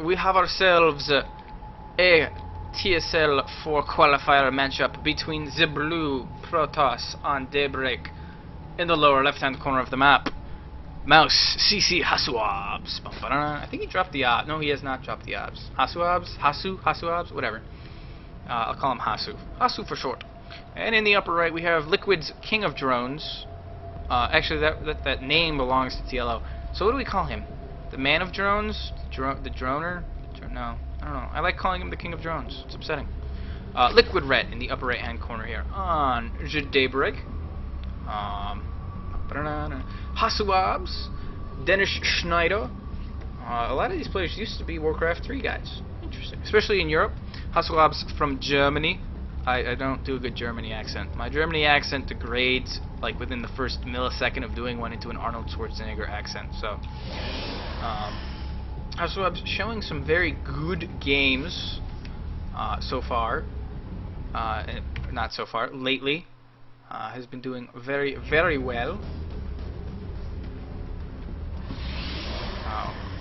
we have ourselves a TSL4 qualifier matchup between the blue Protoss on Daybreak in the lower left-hand corner of the map. MouzCCHasuObs. I think he dropped the obs. No, he has not dropped the obs. Hasuobs, whatever. I'll call him Hasu. Hasu for short. And in the upper right, we have Liquid's King of Drones. Actually, that name belongs to TLO. So what do we call him? The Man of Drones? The Droner? No, I don't know. I like calling him the King of Drones. It's upsetting. LiquidRet in the upper right-hand corner here on Daybreak. HasuObs, Dennis Schneider. A lot of these players used to be Warcraft 3 guys. Interesting. Especially in Europe. HasuObs from Germany. I don't do a good Germany accent. My Germany accent degrades like within the first millisecond of doing one into an Arnold Schwarzenegger accent. So, HasuObs showing some very good games so far. Not so far. Lately, has been doing very, very well.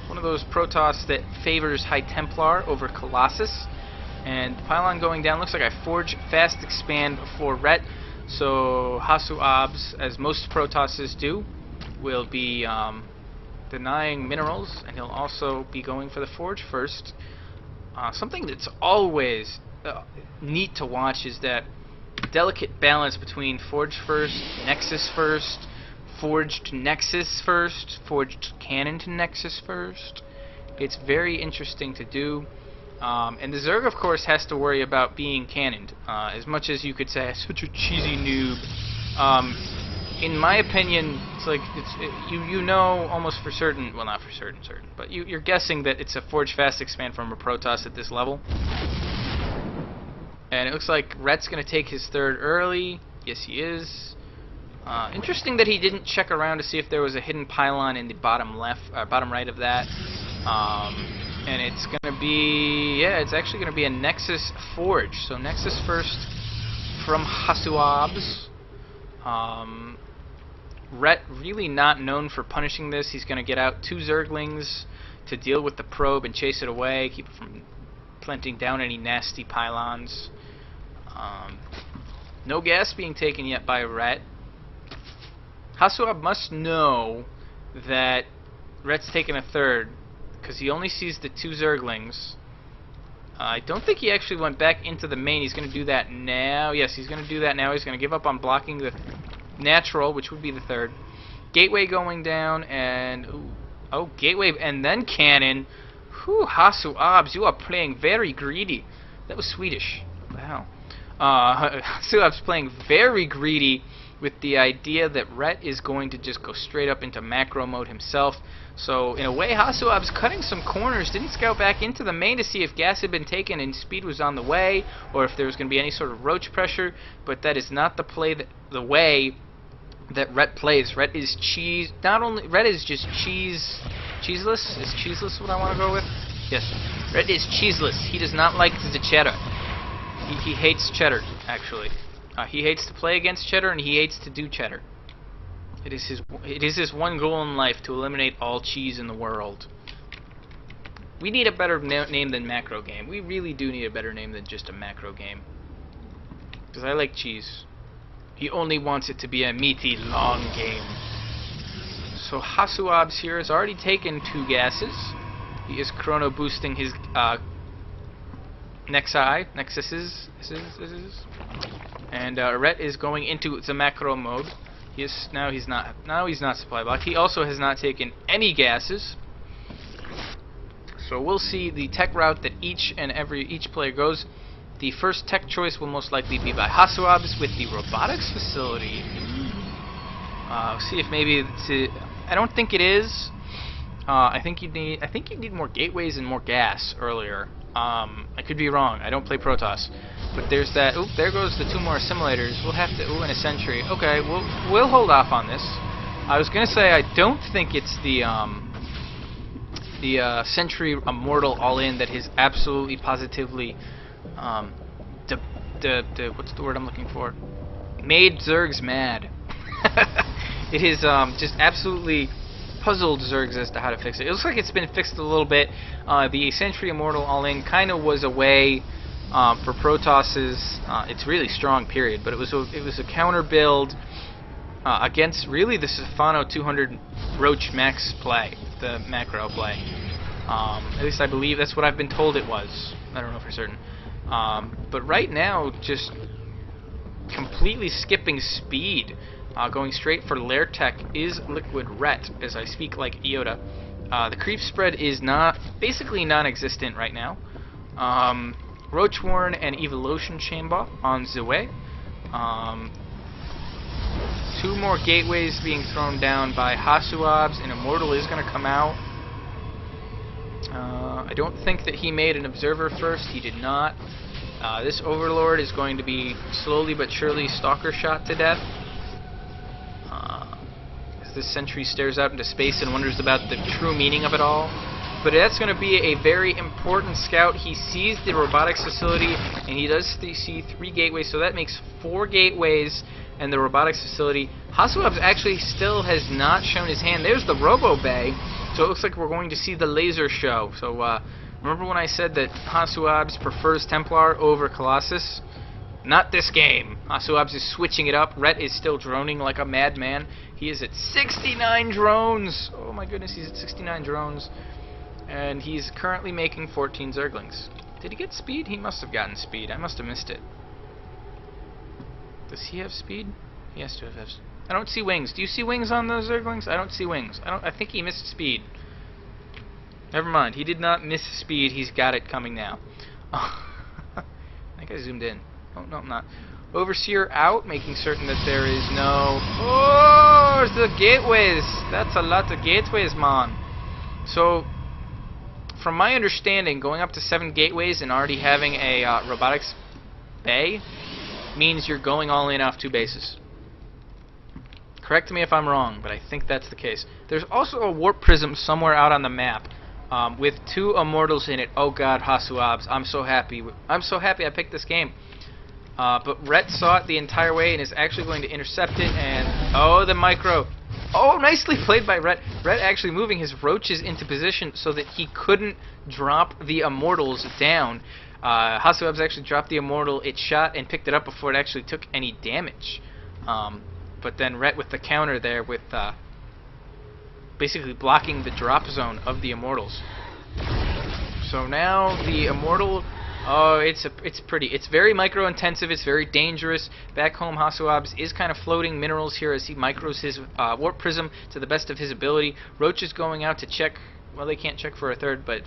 One of those Protoss that favors High Templar over Colossus. And Pylon going down. Looks like I forge fast expand for Ret. So HasuObs, as most Protosses do, will be denying minerals, and he'll also be going for the forge first. Something that's always neat to watch is that delicate balance between forge first, nexus first, forged Nexus first, forged cannon to Nexus first. It's very interesting to do. And the Zerg, of course, has to worry about being cannoned. As much as you could say, such a cheesy noob. In my opinion, it's like you know almost for certain, well, not for certain, but you're guessing that it's a forge fast expand from a Protoss at this level. And it looks like Ret's going to take his third early. Yes, he is. Interesting that he didn't check around to see if there was a hidden pylon in the bottom left, bottom right of that. And it's gonna be, yeah, it's actually gonna be a Nexus Forge. So Nexus first from HasuObs. Ret really not known for punishing this. He's gonna get out 2 Zerglings to deal with the probe and chase it away, keep it from planting down any nasty pylons. No gas being taken yet by Ret. HasuObs must know that Ret's taken a third, because he only sees the 2 Zerglings. I don't think he actually went back into the main. He's going to do that now. Yes, he's going to do that now. He's going to give up on blocking the natural, which would be the third. Gateway going down, and oh, gateway and then cannon. Whew, HasuObs, you are playing very greedy. That was Swedish. Wow. HasuObs playing very greedy with the idea that Ret is going to just go straight up into macro mode himself. So, in a way, HasuObs cutting some corners, didn't scout back into the main to see if gas had been taken and speed was on the way, or if there was going to be any sort of roach pressure, but that is not the way that Ret plays. Ret is Ret is just cheeseless? Is cheeseless what I want to go with? Yes. Ret is cheeseless. He does not like the cheddar. He hates cheddar, actually. He hates to play against cheddar, and he hates to do cheddar. It is his one goal in life to eliminate all cheese in the world. We need a better name than macro game. We really do need a better name than just a macro game. Because I like cheese. He only wants it to be a meaty, long game. So HasuObs here has already taken 2 gases. He is chrono boosting his Nexuses. And Ret is going into the macro mode. Now he's not supply blocked. He also has not taken any gases. So we'll see the tech route that each player goes. The first tech choice will most likely be by HasuObs with the robotics facility. See if maybe I don't think it is. I think you'd need more gateways and more gas earlier. I could be wrong. I don't play Protoss. But there's that. Oop, there goes the 2 more assimilators. We'll have to. Ooh, and a sentry. Okay, we'll hold off on this. I was gonna say I don't think it's the sentry immortal all-in that is absolutely positively what's the word I'm looking for? Made Zergs mad. It is just absolutely puzzled Zergs as to how to fix it. It looks like it's been fixed a little bit. The Sentry Immortal all-in kind of was a way for Protosses. It's really strong, period, but it was a counter build against really the Safano 200 Roach Max play, the macro play. At least I believe that's what I've been told it was. I don't know for certain. But right now, just completely skipping speed, going straight for Lair Tech is LiquidRet, as I speak like Iota. The creep spread is basically non-existent right now. Roach Warren and Evolution Chamber on the way. 2 more gateways being thrown down by CCHasuObs, and Immortal is going to come out. I don't think that he made an observer first. He did not. This Overlord is going to be slowly but surely stalker shot to death. As this sentry stares out into space and wonders about the true meaning of it all. But that's going to be a very important scout. He sees the robotics facility, and he does see 3 gateways, so that makes 4 gateways and the robotics facility. CCHasuObs actually still has not shown his hand. There's the Robo Bay, so it looks like we're going to see the laser show. So remember when I said that CCHasuObs prefers Templar over Colossus? Not this game. CCHasuObs is switching it up. Rhett is still droning like a madman. He is at 69 drones. Oh my goodness, he's at 69 drones. And he's currently making 14 Zerglings. Did he get speed? He must have gotten speed. I must have missed it. Does he have speed? He has to have. I don't see wings. Do you see wings on those Zerglings? I don't see wings. I think he missed speed. Never mind. He did not miss speed. He's got it coming now. I think I zoomed in. Oh, no, I'm not. Overseer out, making certain that there is no... Oh, the gateways. That's a lot of gateways, man. So, from my understanding, going up to 7 gateways and already having a robotics bay means you're going all in off 2 bases. Correct me if I'm wrong, but I think that's the case. There's also a warp prism somewhere out on the map with 2 Immortals in it. Oh god, CCHasuObs, I'm so happy. I'm so happy I picked this game. But Rhett saw it the entire way and is actually going to intercept it, and oh, the micro. Oh, nicely played by Rhett. Rhett actually moving his roaches into position so that he couldn't drop the Immortals down. CCHasuObs actually dropped the Immortal. It shot and picked it up before it actually took any damage. But then Rhett with the counter there with basically blocking the drop zone of the Immortals. So now the Immortal... Oh, it's very micro intensive. It's very dangerous. Back home, CCHasuObs is kind of floating minerals here as he micros his warp prism to the best of his ability. Roach is going out to check. Well, they can't check for a third, but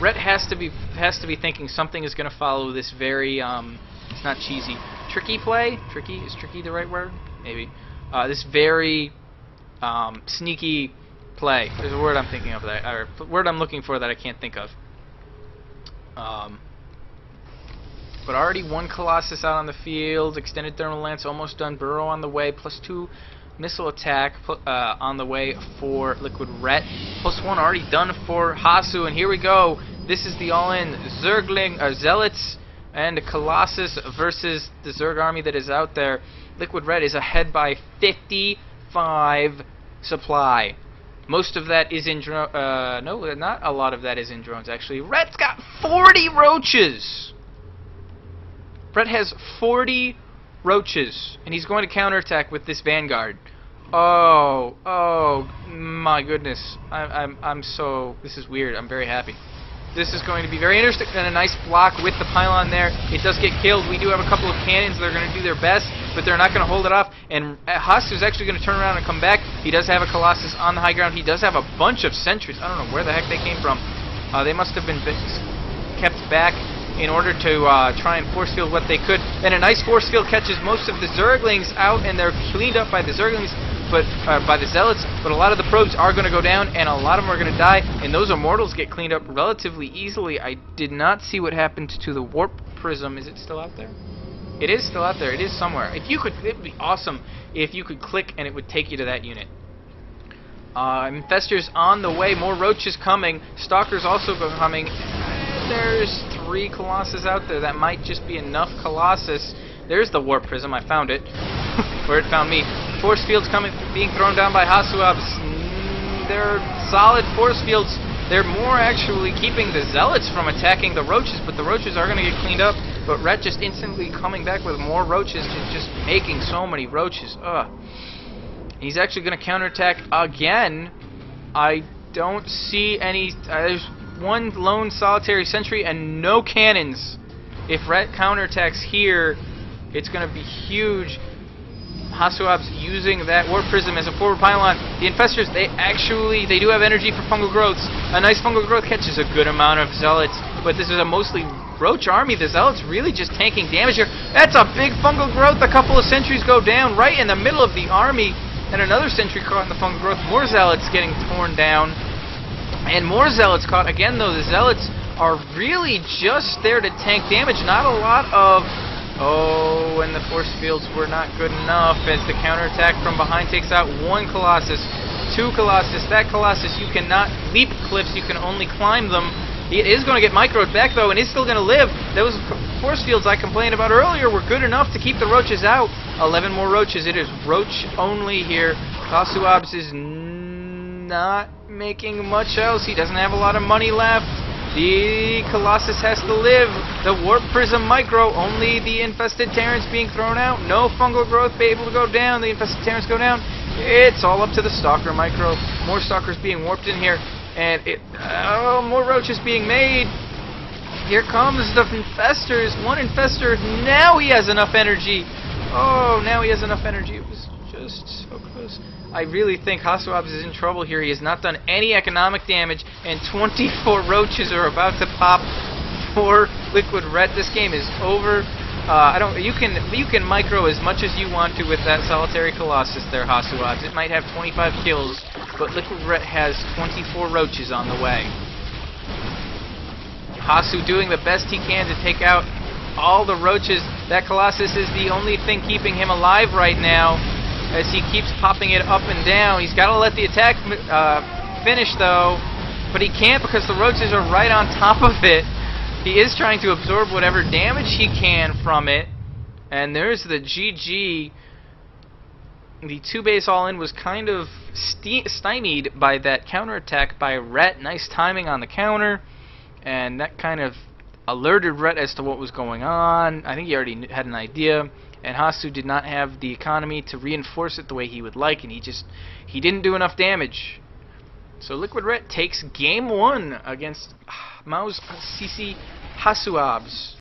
Rhett has to be thinking something is going to follow this very it's not cheesy, tricky play. Tricky, is tricky the right word? Maybe. This very sneaky play. There's a word I'm thinking of that, or word I'm looking for that I can't think of. But already 1 Colossus out on the field, extended thermal lance almost done, burrow on the way, +2 missile attack on the way for LiquidRet, +1 already done for Hasu, and here we go. This is the all-in Zergling, Zealots and Colossus versus the Zerg army that is out there. LiquidRet is ahead by 55 supply. Most of that is in drones. No, not a lot of that is in drones, actually. Rhett's got 40 roaches! Rhett has 40 roaches, and he's going to counterattack with this Vanguard. Oh, my goodness. I'm so... This is weird. I'm very happy. This is going to be very interesting, and a nice block with the pylon there. It does get killed. We do have a couple of cannons that are going to do their best, but they're not going to hold it off. And Haas is actually going to turn around and come back. He does have a Colossus on the high ground. He does have a bunch of sentries. I don't know where the heck they came from. They must have been kept back in order to try and force field what they could. And a nice force field catches most of the Zerglings out, and they're cleaned up by the Zerglings, but by the Zealots. But a lot of the probes are going to go down, and a lot of them are going to die, and those Immortals get cleaned up relatively easily. I did not see what happened to the Warp Prism. Is it still out there? It is still out there. It is somewhere. If you could, it would be awesome if you could click and it would take you to that unit. Infestors on the way. More Roaches coming. Stalkers also coming. There's 3 Colossus out there. That might just be enough Colossus. There's the Warp Prism. I found it. Where it found me. force fields being thrown down by HasuObs. They're solid force fields. They're more actually keeping the Zealots from attacking the Roaches, but the Roaches are going to get cleaned up. But Rhett just instantly coming back with more Roaches, just making so many Roaches. Ugh. He's actually going to counterattack again. I don't see any... there's one lone solitary sentry and no cannons. If Rhett counterattacks here, it's going to be huge. HasuObs using that Warp Prism as a forward pylon. The Infestors, they do have energy for fungal growths. A nice fungal growth catches a good amount of Zealots, but this is a mostly Roach army. The Zealots really just tanking damage here. That's a big fungal growth. A couple of sentries go down right in the middle of the army, and another sentry caught in the fungal growth. More Zealots getting torn down, and more Zealots caught. Again, though, the Zealots are really just there to tank damage. Not a lot of... Oh, and the force fields were not good enough as the counterattack from behind takes out one Colossus, two Colossus. That Colossus, you cannot leap cliffs, you can only climb them. It is going to get microed back, though, and is still going to live. Those force fields I complained about earlier were good enough to keep the Roaches out. 11 more Roaches. It is Roach only here. HasuObs is not making much else. He doesn't have a lot of money left. The Colossus has to live. The Warp Prism Micro, only the Infested Terrans being thrown out. No fungal growth be able to go down. The Infested Terrans go down. It's all up to the Stalker Micro. More Stalkers being warped in here. And more Roaches being made. Here comes the Infestors. One Infestor. Now he has enough energy. Oh, now he has enough energy. It was just so close. I really think HasuObs is in trouble here. He has not done any economic damage, and 24 Roaches are about to pop for LiquidRet. This game is over. You can micro as much as you want to with that solitary Colossus there, HasuObs. It might have 25 kills, but LiquidRet has 24 Roaches on the way. Hasu doing the best he can to take out all the Roaches. That Colossus is the only thing keeping him alive right now, as he keeps popping it up and down. He's got to let the attack finish, though, but he can't because the Roaches are right on top of it. He is trying to absorb whatever damage he can from it, and there's the GG. The 2-base all-in was kind of stymied by that counterattack by Rhett. Nice timing on the counter, and that kind of alerted Rhett as to what was going on. I think he already had an idea. And Hasu did not have the economy to reinforce it the way he would like, and he didn't do enough damage. So LiquidRet takes game 1 against MouzCCHasuObs.